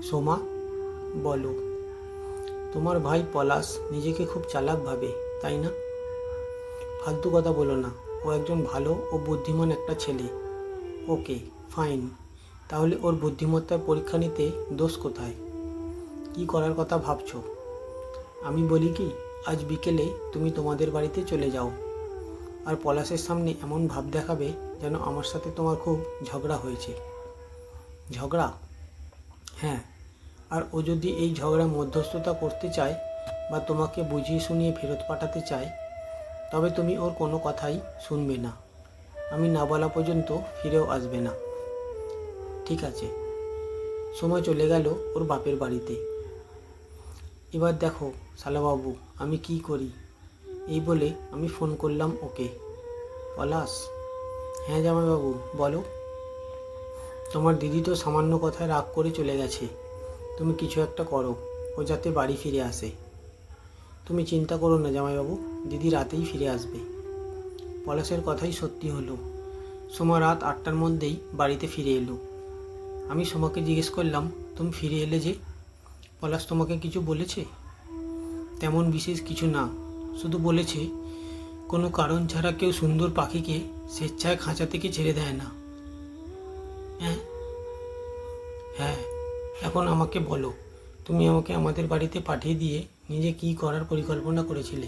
সোমা, বলো। তোমার ভাই পলাশ নিজেকে খুব চালাক ভাবে, তাই না? ফালতু কথা বলো না। ও একজন ভালো ও বুদ্ধিমান একটা ছেলে। ওকে, ফাইন। তাহলে ওর বুদ্ধিমত্তার পরীক্ষা নিতে দোষ কোথায়? কি করার কথা ভাবছো? আমি বলি কি, আজ বিকেলে তুমি তোমাদের বাড়িতে চলে যাও, আর পলাশের সামনে এমন ভাব দেখাবে যেন আমার সাথে তোমার খুব ঝগড়া হয়েছে। ঝগড়া? হ্যাঁ। আর ও যদি এই ঝগড়ায় মধ্যস্থতা করতে চায় বা তোমাকে বুঝিয়ে শুনিয়ে ফেরত পাঠাতে চায়, তবে তুমি ওর কোনো কথাই শুনবে না। আমি না বলা পর্যন্ত ফিরেও আসবে না। ঠিক আছে। সময় চলে গেল ওর বাপের বাড়িতে। এবার দেখো শালাবাবু, আমি কি করি। এই বলে আমি ফোন করলাম ওকে। পলাশ। হ্যাঁ জামাইবাবু, বলো। তোমার দিদি তো সামান্য কথায় রাগ করে চলে গেছে। তুমি কিছু একটা করো, ও যাতে বাড়ি ফিরে আসে। তুমি চিন্তা করো না জামাইবাবু, দিদি রাতেই ফিরে আসবে। পলাশের কথাই সত্যি হলো। সোমা রাত 8টার মধ্যেই বাড়িতে ফিরে এলো। আমি সোমাকে জিজ্ঞেস করলাম, তুমি ফিরে এলে যে? পলাশ তোমাকে কিছু বলেছে? তেমন বিশেষ কিছু না, শুধু বলেছে কোনো কারণ ছাড়া কেউ সুন্দর পাখিকে স্বেচ্ছায় খাঁচা থেকে ছেড়ে দেয় না। হ্যাঁ। হ্যাঁ। এখন আমাকে বলো, তুমি আমাকে আমাদের বাড়িতে পাঠিয়ে দিয়ে নিজে কী করার পরিকল্পনা করেছিলে?